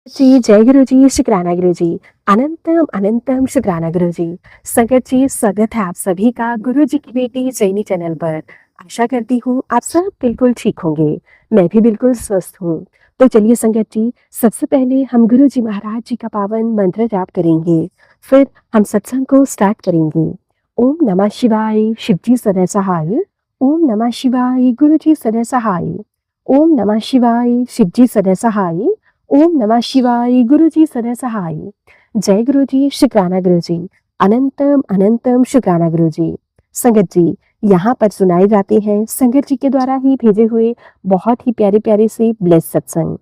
जी, जय गुरुजी, शुक्राना गुरुजी। अनंतम अनंतम शुक्राना गुरुजी। संगत जी, स्वागत है आप सभी का गुरुजी की बेटी जैनी चैनल पर। आशा करती हूँ आप सब बिल्कुल ठीक होंगे। मैं भी बिल्कुल स्वस्थ हूँ। तो चलिए संगत जी, सबसे पहले हम गुरुजी महाराज जी का पावन मंत्र जाप करेंगे। फिर हम सत्संग को स्टार्ट करेंगे। ओम नमः शिवाय, शिव जी सदा सहाय। ओम नमः शिवाय, गुरुजी सदा सहाय। ओम नमः शिवाय, शिव जी सदा सहाय। ओम नमः शिवाय, गुरु जी सदा सहाय। जय गुरु जी, शुक्राना गुरु जी। अनंतम अनंतम शुक्राना गुरु जी। संगत जी, यहाँ पर सुनाए जाते हैं संगत जी के द्वारा ही भेजे हुए बहुत ही प्यारे प्यारे से ब्लेस सत्संग।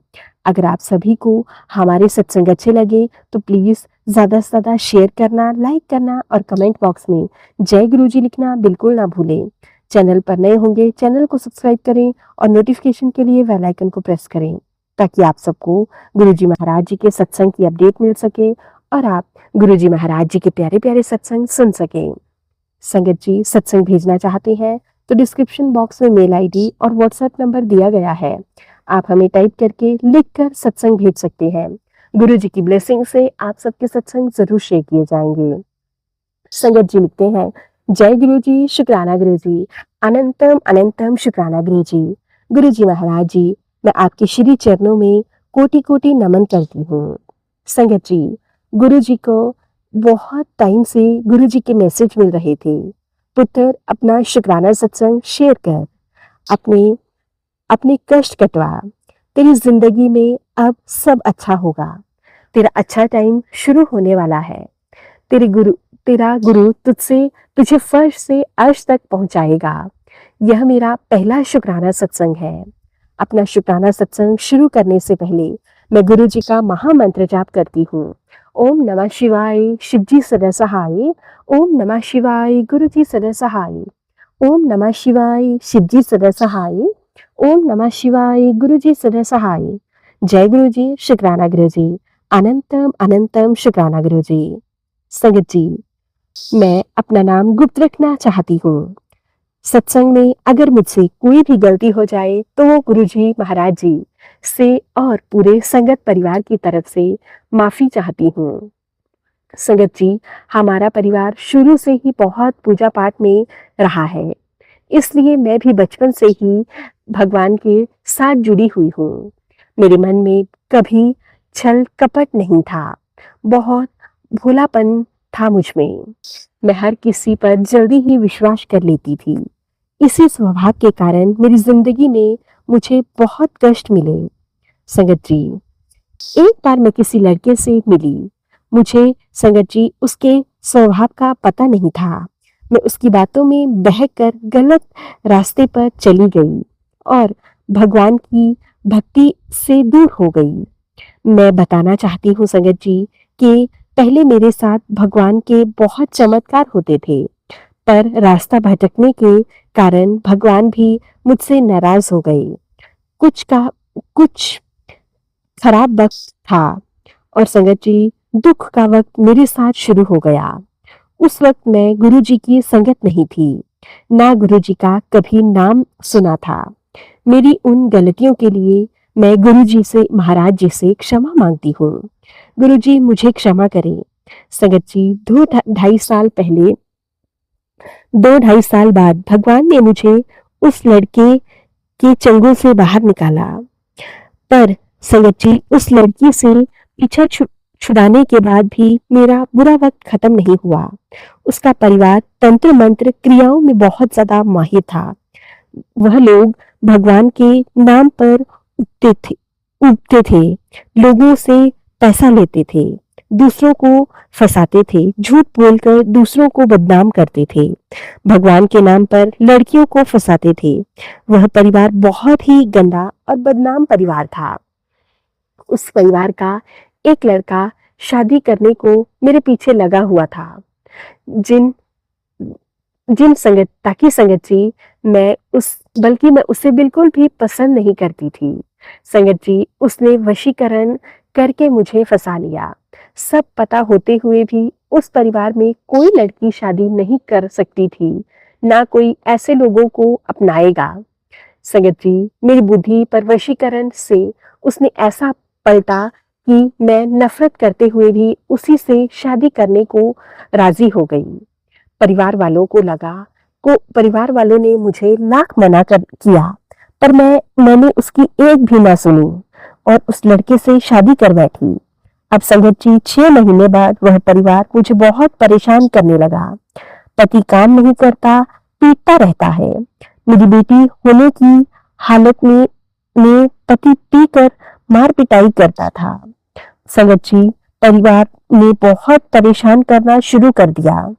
अगर आप सभी को हमारे सत्संग अच्छे लगे तो प्लीज ज्यादा से ज्यादा शेयर करना, लाइक करना और कमेंट बॉक्स में जय गुरु जी लिखना बिल्कुल ना भूलें। चैनल पर नए होंगे चैनल को सब्सक्राइब करें और नोटिफिकेशन के लिए बेल आइकन को प्रेस करें ताकि आप सबको गुरुजी महाराज जी के सत्संग की अपडेट मिल सके और आप गुरुजी महाराज जी के प्यारे प्यारे सत्संग सुन सकें। संगत जी, सत्संग भेजना चाहते हैं तो डिस्क्रिप्शन बॉक्स में मेल आईडी और व्हाट्सएप नंबर दिया गया है। आप हमें टाइप करके लिखकर सत्संग भेज सकते हैं। गुरुजी की ब्लेसिंग से आप सबके सत्संग जरूर शेयर किए जाएंगे। संगत जी लिखते हैं, जय गुरु जी, शुक्राना गुरु जी। अनंतम अनंतम शुक्राना गुरु जी। गुरु जी महाराज जी, मैं आपके श्री चरणों में कोटि कोटि नमन करती हूँ। संगत जी, गुरु जी को बहुत टाइम से गुरु जी के मैसेज मिल रहे थे, पुत्र अपना शुक्राना सत्संग शेयर कर, अपने अपने कष्ट कटवा, तेरी जिंदगी में अब सब अच्छा होगा, तेरा अच्छा टाइम शुरू होने वाला है। तेरा गुरु तुझे फर्श से अर्श तक पहुंचाएगा। यह मेरा पहला शुक्राना सत्संग है। अपना शुक्राना सत्संग शुरू करने से पहले मैं गुरु जी का महामंत्र जाप करती हूँ। ओम नमः शिवाय, शिव जी सदा सहाय। ओम नमः शिवाय, गुरु जी सदा सहाय। ओम नमः शिवाय, शिव जी सदा सहाय। ओम नमः शिवाय, गुरु जी सदा सहाय। जय गुरु जी, शुक्राना गुरु जी। अनंतम अनंतम शुक्राना गुरु जी। संगत जी, मैं अपना नाम गुप्त रखना चाहती हूँ। सत्संग में अगर मुझसे कोई भी गलती हो जाए तो वो गुरुजी महाराज जी से और पूरे संगत परिवार की तरफ से माफी चाहती हूँ। संगत जी, हमारा परिवार शुरू से ही बहुत पूजा पाठ में रहा है, इसलिए मैं भी बचपन से ही भगवान के साथ जुड़ी हुई हूँ। मेरे मन में कभी छल कपट नहीं था, बहुत भोलापन था मुझ में। मैं हर किसी पर जल्दी ही विश्वास कर लेती थी। इसी स्वभाव के कारण मेरी जिंदगी में मुझे बहुत कष्ट मिले। संगत जी, एक बार मैं किसी लड़के से मिली। मुझे संगत जी उसके स्वभाव का पता नहीं था। मैं उसकी बातों में बहकर गलत रास्ते पर चली गई और भगवान की भक्ति से दूर हो गई। मैं बताना चाहती हूँ संगत जी कि पहले मेरे साथ भगवान के बहुत चमत्कार होते थे, पर रास्ता भटकने के कारण भगवान भी मुझसे नाराज हो गए। कुछ खराब वक्त था और संगत जी दुख का वक्त मेरे साथ शुरू हो गया। उस वक्त मैं गुरु जी की संगत नहीं थी, ना गुरु जी का कभी नाम सुना था। मेरी उन गलतियों के लिए मैं गुरु जी से, महाराज जी से क्षमा मांगती हूँ। गुरु जी मुझे क्षमा करें। संगत जी, 2 ढाई साल बाद भगवान ने मुझे उस लड़के के चंगुल से बाहर निकाला। पर संगत जी, उस लड़की से पीछा छुड़ाने के बाद भी मेरा बुरा वक्त खत्म नहीं हुआ। उसका परिवार तंत्र मंत्र क्रियाओं में बहुत ज्यादा माहिर था। वह लोग भगवान के नाम पर उगते थे, लोगों से पैसा लेते थे, दूसरों को फंसाते थे, झूठ बोलकर दूसरों को बदनाम करते थे, भगवान के नाम पर लड़कियों को फंसाते थे। वह परिवार बहुत ही गंदा और बदनाम परिवार था। उस परिवार का एक लड़का शादी करने को मेरे पीछे लगा हुआ था। जिन जिन संगत ताकि संगत जी, मैं उसे बिल्कुल भी पसंद नहीं करती थी। संगत जी, उसने वशीकरण करके मुझे फंसा लिया। सब पता होते हुए भी उस परिवार में कोई लड़की शादी नहीं कर सकती थी, ना कोई ऐसे लोगों को अपनाएगा। संगत जी, मेरी बुद्धि पर वशीकरण से उसने ऐसा पलटा कि मैं नफरत करते हुए भी उसी से शादी करने को राजी हो गई। परिवार वालों ने मुझे लाख मना कर किया, पर मैंने उसकी एक भी ना सुनी और उस लड़के से शादी कर बैठी। अब संगत जी 6 महीने बाद वह परिवार मुझे बहुत परेशान करने लगा। पति काम नहीं करता, पीटता रहता है। मेरी बेटी होने की हालत में पति पीकर मार पिटाई करता था। संगत जी परिवार ने बहुत परेशान करना शुरू कर दिया।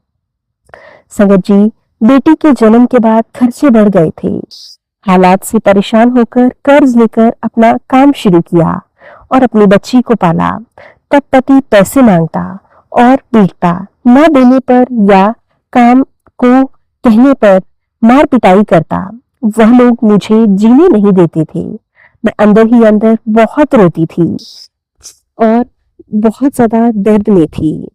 संगत जी बेटी के जन्म के बाद खर्चे बढ़ गए थे। हालात से परेशान होकर कर्ज लेकर अपना काम शुरू किया और अपनी बच्ची को पाला। तब पति पैसे मांगता और पीटता, न देने पर या काम को कहने पर मार पिटाई करता। वह लोग मुझे जीने नहीं देते थे। मैं अंदर ही अंदर बहुत रोती थी और बहुत ज्यादा दर्द में थी।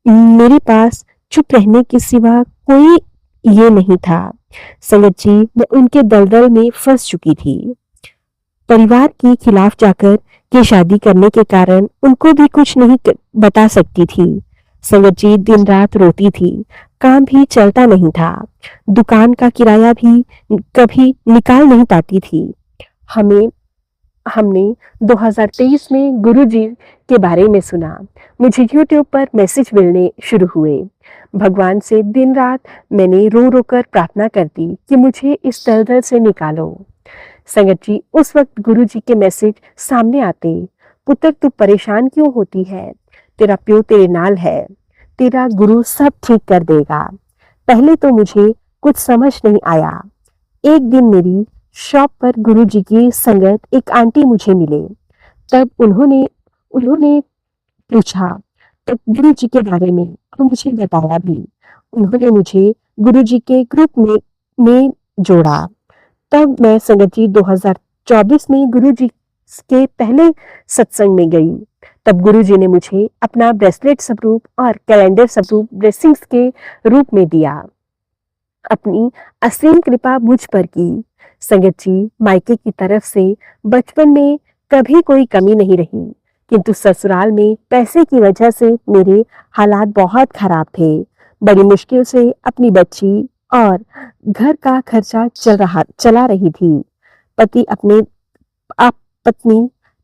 मेरे पास चुप रहने के सिवा कोई ये नहीं था। संगत जी मैं उनके दलदल में फंस चुकी थी। परिवार के खिलाफ जाकर के शादी करने के कारण उनको भी कुछ नहीं बता सकती थी। संगत जी दिन रात रोती थी, काम भी चलता नहीं था, दुकान का किराया भी कभी निकाल नहीं पाती थी। हमने 2023 में गुरुजी के बारे में सुना। मुझे YouTube पर मैसेज मिलने शुरू हुए। भगवान से दिन रात मैंने रो रो कर प्रार्थना करती कि मुझे इस दलदल से निकालो। संगत जी उस वक्त गुरुजी के मैसेज सामने आते, पुत्र तू परेशान क्यों होती है, तेरा प्यो तेरे नाल है, तेरा गुरु सब ठीक कर देगा। पहले तो मुझे कुछ समझ नहीं आया। एक दिन मेरी शॉप पर गुरुजी की संगत एक आंटी मुझे मिले। तब उन्होंने पूछा तो गुरुजी के बारे में और मुझे बताया भी। उन्होंने मुझे गुरुजी के ग्रुप में जोड़ा। तब मैं संगत जी 2024 में गुरुजी के पहले सत्संग में गई। तब गुरुजी ने मुझे अपना ब्रेसलेट स्वरूप और कैलेंडर स्वरूप ब्लेसिंग्स के रूप में दिया। अपनी असीम कृपा मुझ पर की। संगत जी मायके की तरफ से बचपन में कभी कोई कमी नहीं रही, किंतु ससुराल में पैसे की वजह से मेरे हालात बहुत खराब थे। बड़ी मुश्किल से अपनी बच्ची और घर का खर्चा चला रही थी।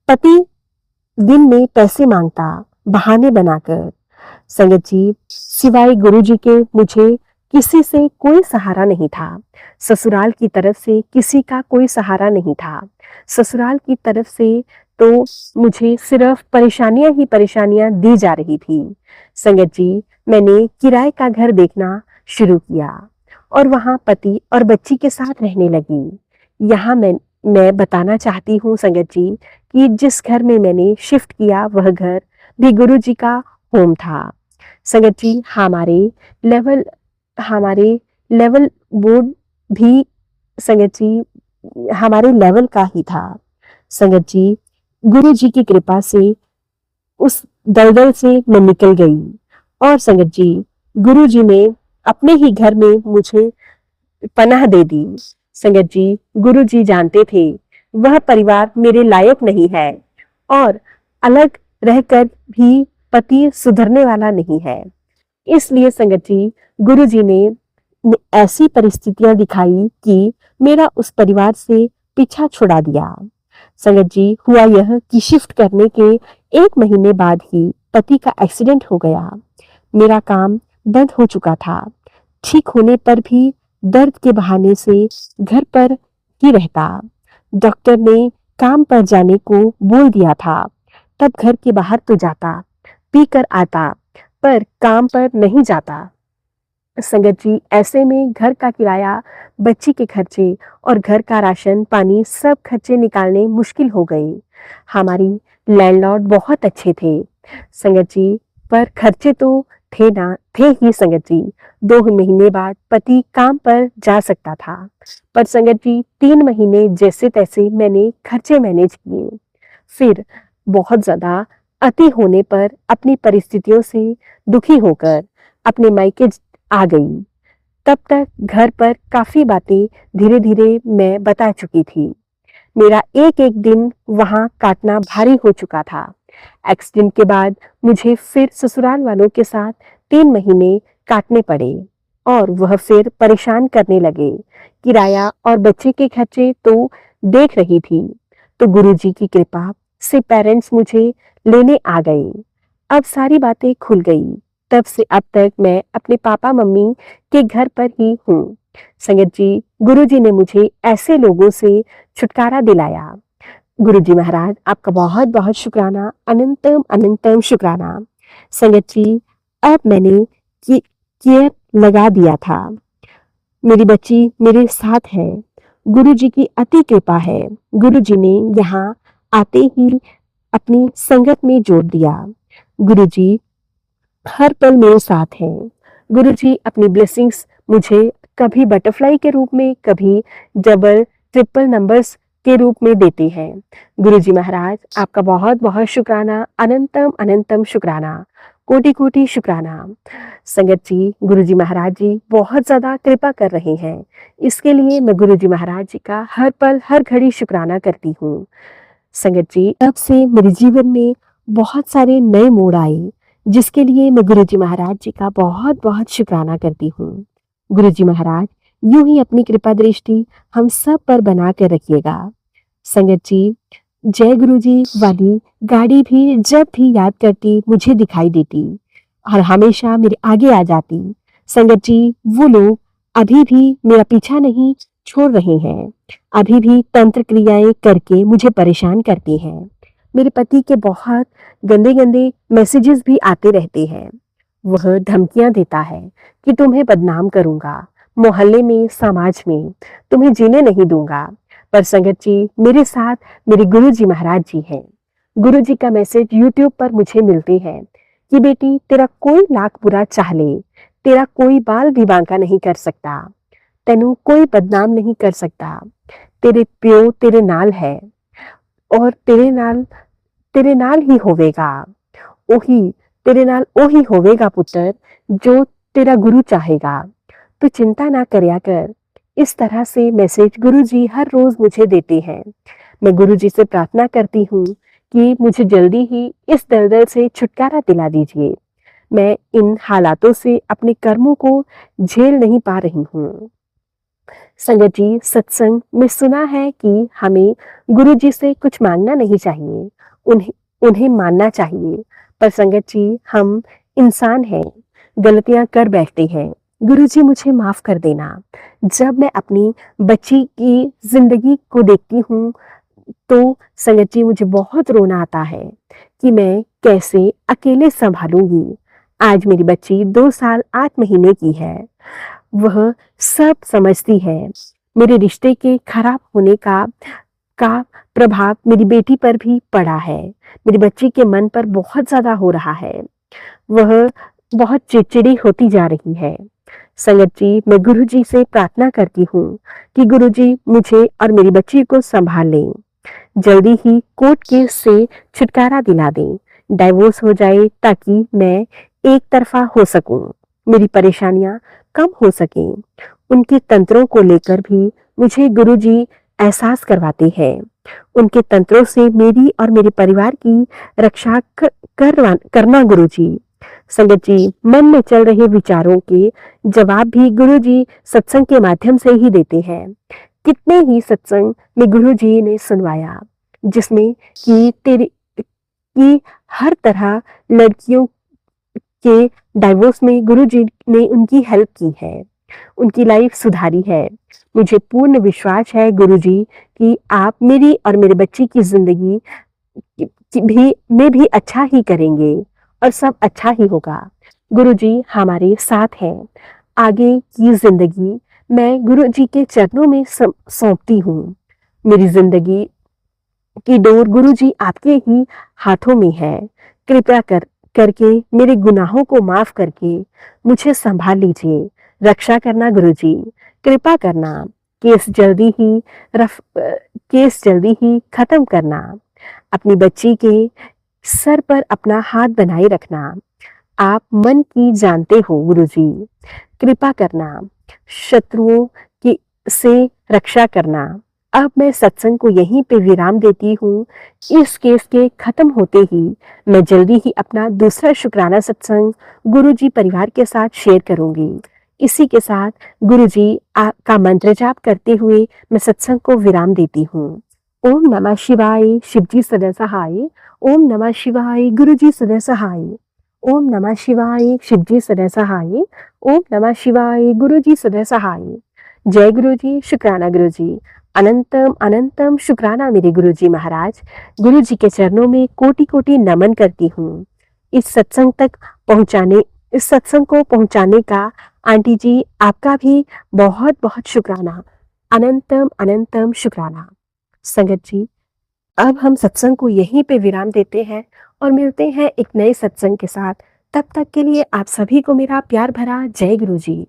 पति दिन में पैसे मांगता बहाने बनाकर। संगत जी सिवाय गुरुजी के मुझे किसी से कोई सहारा नहीं था। ससुराल की तरफ से किसी का कोई सहारा नहीं था। ससुराल की तरफ से तो मुझे सिर्फ परेशानियां ही परेशानियां दी जा रही थी। संगत जी मैंने किराए का घर देखना शुरू किया और वहां पति और बच्ची के साथ रहने लगी। यहाँ मैं बताना चाहती हूँ संगत जी कि जिस घर में मैंने शिफ्ट किया वह घर भी गुरुजी का होम था। संगत जी हमारे लेवल बोर्ड भी संगत जी हमारे लेवल का ही था। संगत जी गुरुजी की कृपा से उस दलदल से मैं निकल गई और संगत जी गुरुजी ने अपने ही घर में मुझे पनाह दे दी। संगत जी गुरुजी जानते थे वह परिवार मेरे लायक नहीं है और अलग रहकर भी पति सुधरने वाला नहीं है। इसलिए संगत जी गुरुजी ने ऐसी परिस्थितियां दिखाई कि मेरा उस परिवार से पीछा छुड़ा दिया। संगत जी हुआ यह कि शिफ्ट करने के 1 महीने बाद ही पति का एक्सीडेंट हो गया। मेरा काम बंद हो चुका था। ठीक होने पर भी दर्द के बहाने से घर पर ही रहता। डॉक्टर ने काम पर जाने को बोल दिया था। तब घर के बाहर तो जाता, पी कर आता, पर काम पर नहीं जाता। संगत जी ऐसे में घर का किराया, बच्ची के खर्चे और घर का राशन पानी सब खर्चे निकालने मुश्किल हो गए। हमारी लैंडलॉर्ड बहुत अच्छे थे संगत जी, पर खर्चे तो थे ही संगत जी। 2 महीने बाद पति काम पर जा सकता था, पर संगत जी 3 महीने जैसे तैसे मैंने खर्चे मैनेज किए। फिर बहुत ज्यादा अति होने पर अपनी परिस्थितियों से दुखी होकर अपने मायके आ गई। तब तक घर पर काफी बातें धीरे धीरे मैं बता चुकी थी। मेरा एक एक दिन वहां काटना भारी हो चुका था। एक्सीडेंट के बाद मुझे फिर ससुराल वालों के साथ 3 महीने काटने पड़े और वह फिर परेशान करने लगे। किराया और बच्चे के खर्चे तो देख रही थी, तो गुरुजी की कृपा से पेरेंट्स मुझे लेने आ गए। अब सारी बातें खुल गई। तब से अब तक मैं अपने पापा मम्मी के घर पर ही हूँ। संगत जी, गुरुजी ने मुझे ऐसे लोगों से छुटकारा दिलाया। गुरुजी महाराज, आपका बहुत बहुत शुक्राना, अनंतम अनंतम शुक्राना। संगत जी, अब मैंने केयर लगा दिया था। मेरी बच्ची मेरे साथ है। गुरुजी की अति कृपा है। गुरुजी ने यहाँ आते ही अपनी संगत में जोड़ दिया। गुरुजी हर पल मेरे साथ हैं। गुरुजी अपनी ब्लेसिंग्स मुझे कभी बटरफ्लाई के रूप में, कभी डबल ट्रिपल नंबर्स के रूप में देते हैं। गुरुजी महाराज, आपका बहुत बहुत शुक्राना, अनंतम अनंतम शुक्राना, कोटि कोटि शुक्राना। संगत जी, गुरुजी महाराज जी बहुत ज्यादा कृपा कर रहे हैं। इसके लिए मैं गुरुजी महाराज जी का हर पल हर घड़ी शुक्राना करती हूँ। संगत जी, तब से मेरे जीवन में बहुत सारे नए मोड़ आए, जिसके लिए मैं गुरुजी महाराज जी का बहुत बहुत शुक्राना करती हूँ। गुरुजी महाराज, यूं ही अपनी कृपा दृष्टि हम सब पर बना कर रखिएगा। संगत जी, जय गुरुजी वाली गाड़ी भी जब भी याद करती मुझे दिखाई देती और हमेशा मेरे आगे आ जाती। संगत जी, वो लोग अभी भी मेरा पीछा नहीं छोड़ रहे हैं, अभी भी तंत्र क्रियाएं करके मुझे परेशान करते हैं। मेरे पति के बहुत गंदे गंदे मैसेजेस भी आते रहते हैं। वह धमकियां देता है कि तुम्हें बदनाम करूंगा, मोहल्ले में, समाज में तुम्हें जीने नहीं दूंगा। पर संगत जी, मेरे साथ मेरे गुरुजी महाराज जी हैं। गुरुजी का मैसेज यूट्यूब पर मुझे मिलते हैं कि बेटी, तेरा कोई लाख बुरा चाह ले, तेरा कोई बाल भी बांका नहीं कर सकता, तेनू कोई बदनाम नहीं कर सकता। तेरे प्यो तेरे नाल है और तेरे नाल ही होवेगा। ओही तेरे नाल ओही होवेगा पुत्र, जो तेरा गुरु चाहेगा। तो चिंता ना करया कर। इस तरह से मैसेज गुरुजी हर रोज मुझे देते हैं। मैं गुरुजी से प्रार्थना करती हूँ कि मुझे जल्दी ही इस दलदल से छुटकारा दिला दीजिए। मैं इन हालातों से अपने कर्मों को झेल नहीं पा रही हूँ। संगत जी, सत्संग में सुना है कि हमें गुरुजी से कुछ मांगना नहीं चाहिए, उन्हें उन्हें मानना चाहिए। पर संगत जी, हम इंसान हैं, गलतियां कर बैठते हैं। गुरुजी, मुझे माफ कर देना। जब मैं अपनी बच्ची की जिंदगी को देखती हूँ तो संगत जी, मुझे बहुत रोना आता है कि मैं कैसे अकेले संभालूंगी। आज मेरी बच्ची 2 साल 8 महीने की है। वह सब समझती है। मेरे रिश्ते के खराब होने का प्रभाव मेरी बेटी पर भी पड़ा है। मेरी बच्ची के मन पर बहुत ज्यादा हो रहा है। वह बहुत चिड़चिड़ी होती जा रही है। संगत जी, मैं गुरुजी से प्रार्थना करती हूँ कि गुरुजी मुझे और मेरी बच्ची को संभाल लें। जल्दी ही कोर्ट केस से छुटकारा दिला दें, डाइवोर्स हो जाए ताकि मैं एक तरफा हो सकूं, मेरी परेशानियां कम हो सकें। उनके तंत्रों को लेकर भी मुझे गुरुजी एहसास करवाते हैं। उनके तंत्रों से मेरी और मेरे परिवार की रक्षा करना गुरुजी। संगत जी, मन में चल रहे विचारों के जवाब भी गुरुजी सत्संग के माध्यम से ही देते हैं। कितने ही सत्संग में गुरुजी ने सुनवाया, जिसमें कि हर तरह लड़कियों के डाइवोर्स में गुरुजी ने उनकी हेल्प की है, उनकी लाइफ सुधारी है। मुझे पूर्ण विश्वास है गुरुजी कि आप मेरी और मेरे बच्ची की जिंदगी में भी अच्छा ही करेंगे और सब अच्छा ही होगा। गुरुजी हमारे साथ हैं। आगे की जिंदगी मैं गुरुजी के चरणों में सौंपती हूँ। मेरी जिंदगी की डोर गुरुजी आपके ही हाथों में है। कृपया करके मेरे गुनाहों को माफ करके मुझे संभाल लीजिए। रक्षा करना गुरुजी, कृपा करना। केस जल्दी ही खत्म करना। अपनी बच्ची के सर पर अपना हाथ बनाए रखना। आप मन की जानते हो गुरुजी, कृपा करना। शत्रुओं की से रक्षा करना। अब मैं सत्संग को यहीं पे विराम देती हूँ। इस केस के खत्म होते ही मैं जल्दी ही अपना दूसरा शुक्राना सत्संग गुरुजी परिवार के साथ शेयर करूंगी। इसी के साथ गुरुजी का मंत्र जाप करते हुए मैं सत्संग को विराम देती हूँ। ओम नमः शिवाय, शिवजी सदा सहाय। ओम नमः शिवाय, गुरुजी सदा सहाय। ओम नमः शिवाय, शिवजी सदा सहाय। ओम नमः शिवाय, गुरुजी सदा सहाय। जय गुरुजी, शुक्राना गुरुजी। अनंतम अनंतम शुक्राना मेरे गुरुजी महाराज। गुरुजी के चरणों में कोटि कोटि नमन करती हूँ। इस सत्संग तक पहुंचाने इस सत्संग को पहुंचाने का आंटी जी आपका भी बहुत बहुत शुक्राना। अनंतम अनंतम शुक्राना। संगत जी, अब हम सत्संग को यहीं पे विराम देते हैं और मिलते हैं एक नए सत्संग के साथ। तब तक के लिए आप सभी को मेरा प्यार भरा जय गुरुजी।